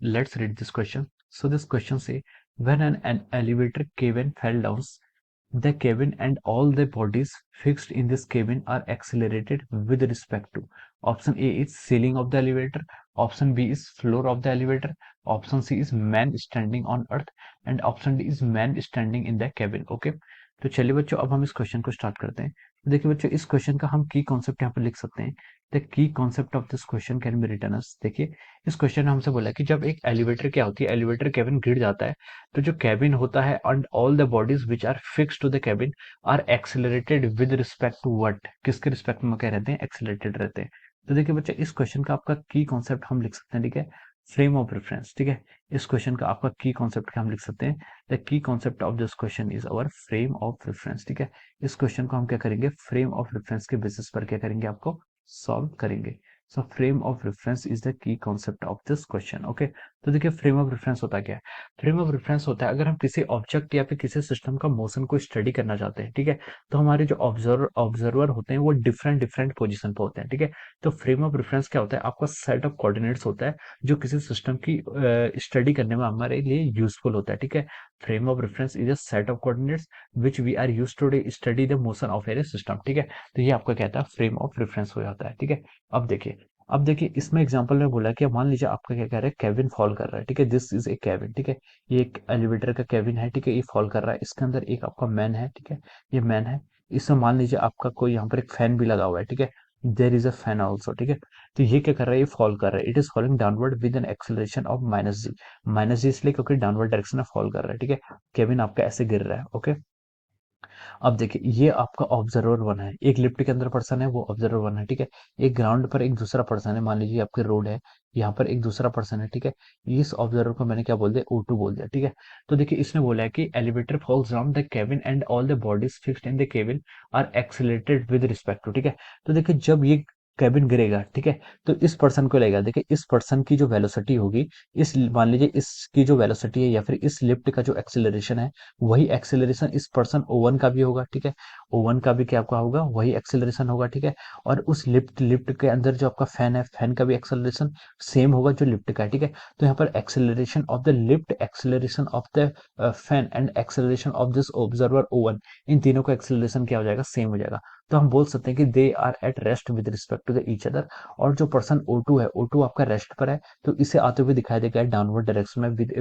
let's read this question. So this question say, when an elevator cabin fell down, the cabin and all the bodies fixed in this cabin are accelerated with respect to. Option A is ceiling of the elevator. Option B is floor of the elevator. Option C is man standing on earth. And option D is man standing in the cabin. Okay, तो चलिए बच्चों, अब हम इस question को start करते हैं। तो देखिए बच्चों, इस क्वेश्चन का हम की कॉन्सेप्ट यहाँ पर लिख सकते हैं। The key concept of this question can be written as. देखिए, इस क्वेश्चन में हमसे बोला है कि जब एक एलिवेटर क्या होती है, एलिवेटर केबिन गिर जाता है, तो जो केबिन होता है and all the bodies which are fix to the cabin are accelerated with respect to what, किसके रिस्पेक्ट में क्या रहते हैं, एक्सेलरेटेड रहते हैं। तो देखिए बच्चे, इस क्वेश्चन का आपका की कॉन्सेप्ट हम लिख सकते हैं, ठीक है, फ्रेम ऑफ रेफरेंस। ठीक है, इस क्वेश्चन का आपका की कॉन्सेप्ट क्या हम लिख सकते हैं, the key concept of this question is our frame of reference. ठीक है, इस क्वेश्चन को हम क्या करेंगे, फ्रेम ऑफ रेफरेंस के बेसिस पर क्या करेंगे, आपको सॉल्व करेंगे। So frame of reference is the key concept of this question. Okay, तो देखिए फ्रेम ऑफ रेफरेंस होता क्या है। फ्रेम ऑफ रेफरेंस होता है अगर हम किसी ऑब्जेक्ट या फिर किसी सिस्टम का मोशन को स्टडी करना चाहते हैं, ठीक है, तो हमारे जो ऑब्जर्वर होते हैं वो डिफरेंट डिफरेंट पोजीशन पे होते हैं। ठीक है, तो फ्रेम ऑफ रेफरेंस क्या होता है, आपका सेट ऑफ कोऑर्डिनेट्स होता है जो किसी सिस्टम की स्टडी करने में हमारे लिए यूजफुल होता है। ठीक है, frame of reference is a set of coordinates which we are use to study the motion of any system. ठीक है, तो ये आपका कहता है फ्रेम ऑफ रेफरेंस हो जाता है। ठीक है, अब देखिए इसमें एग्जांपल में बोला कि मान लीजिए आपका क्या कह रहा है, केबिन फॉल कर रहा है। ठीक है, दिस इज ए केबिन। ठीक है, ये एक एलिवेटर का केबिन है। ठीक है, ये फॉल कर रहा है, इसके अंदर एक आपका मैन है। ठीक है, ये मैन है, इसमें मान लीजिए आपका कोई यहाँ पर एक फैन भी लगा हुआ है। ठीक है, there is a fan also. ठीक है, तो ये क्या कर रहा है, ये फॉल कर रहा है, it is falling downward with an acceleration of -g। -g इसलिए क्योंकि डाउनवर्ड डायरेक्शन में फॉल कर रहा है। ठीक है, केबिन आपका ऐसे गिर रहा है। ओके, अब देखिए ये आपका ऑब्जर्वर वन है, एक लिफ्ट के अंदर पर्सन है, वो ऑब्जर्वर वन है। ठीक है, एक ग्राउंड पर एक दूसरा पर्सन है, मान लीजिए आपकी रोड है, यहाँ पर एक दूसरा पर्सन है। ठीक है, इस ऑब्जर्वर को मैंने क्या बोल दिया, O2 बोल दिया। ठीक है, तो देखिए इसने बोला है कि elevator falls down the cabin and all the bodies fixed in the cabin are accelerated with respect to. ठीक है, तो देखिए जब ये केबिन गिरेगा, ठीक है, तो इस पर्सन को लेगा, देखिए इस पर्सन की जो वेलोसिटी होगी, इस मान लीजिए इसकी जो वेलोसिटी है या फिर इस लिफ्ट का जो एक्सेलरेशन है, वही एक्सेलरेशन इस पर्सन O1 का भी होगा। ठीक है, O1 का भी क्या आपका होगा, वही एक्सेलरेशन होगा। ठीक है, और उस लिफ्ट लिफ्ट के अंदर जो आपका फैन है, फैन का भी एक्सेलरेशन सेम होगा जो लिफ्ट का है। ठीक है, तो यहाँ पर acceleration of the lift, acceleration of the fan and acceleration of this observer O1, इन तीनों का एक्सेलरेशन क्या हो जाएगा, सेम हो जाएगा। तो हम बोल सकते हैं कि they are at rest with respect to the each other. और जो पर्सन O2 है, O2 आपका रेस्ट पर है, तो इसे आते हुए दिखाई देगा डाउनवर्ड डायरेक्शन में with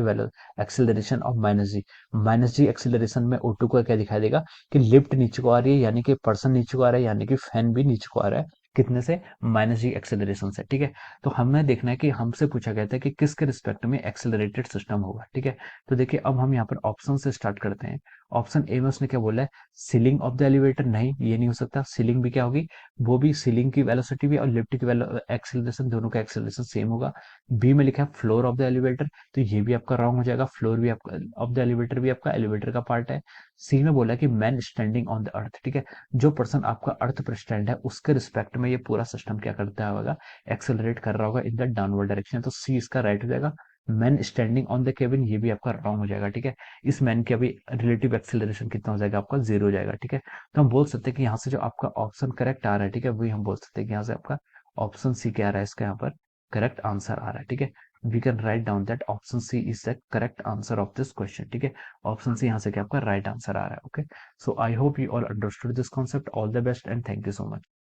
acceleration of -g। -g acceleration में O2 को क्या दिखाई देगा कि लिफ्ट नीचे को आ रही है, यानी कि पर्सन नीचे को आ रहा है, यानी कि फैन भी नीचे को आ रहा है, कितने से, -g एक्सेलरेशन से। ठीक है, तो हमें देखना है कि हमसे पूछा गया था कि किसके रिस्पेक्ट में एक्सेलरेटेड सिस्टम होगा। ठीक है, तो देखिए अब हम यहाँ पर ऑप्शन से स्टार्ट करते हैं। ऑप्शन ए में उसने क्या बोला है, सीलिंग ऑफ द एलिवेटर, नहीं ये नहीं हो सकता। सीलिंग भी क्या होगी, वो भी सीलिंग की वेलोसिटी भी और लिफ्ट की एक्सेलरेशन, दोनों का एक्सेलरेशन सेम होगा। बी में लिखा है फ्लोर ऑफ द एलिवेटर, तो ये भी आपका रॉन्ग हो जाएगा, फ्लोर भी आपका ऑफ द एलिवेटर भी आपका एलिवेटर का पार्ट है। सी में बोला कि man standing on the earth. ठीक है, जो पर्सन आपका अर्थ पर स्टैंड है उसके रिस्पेक्ट में ये पूरा सिस्टम क्या करता होगा, एक्सेलरेट कर रहा होगा इन द डाउनवर्ड डायरेक्शन। तो सी इसका राइट हो जाएगा। Man standing on the cabin, ये भी आपका रॉन्ग हो जाएगा। ठीक है, इस मैन की अभी रिलेटिव एक्सेलरेशन कितना हो जाएगा, आपका 0 हो जाएगा। ठीक है, तो हम बोल सकते हैं कि यहाँ से जो आपका ऑप्शन करेक्ट आ रहा है, ठीक है, वही हम बोल सकते हैं कि यहाँ से आपका ऑप्शन सी क्या आ रहा है, इसका यहाँ पर करेक्ट आंसर आ रहा है। ठीक है, we can write down that option C is the correct answer of this question. ठीक है, ऑप्शन सी यहाँ से क्या आपका राइट आंसर आ रहा है। Okay, so I hope you all understood this concept. All the best and thank you so much.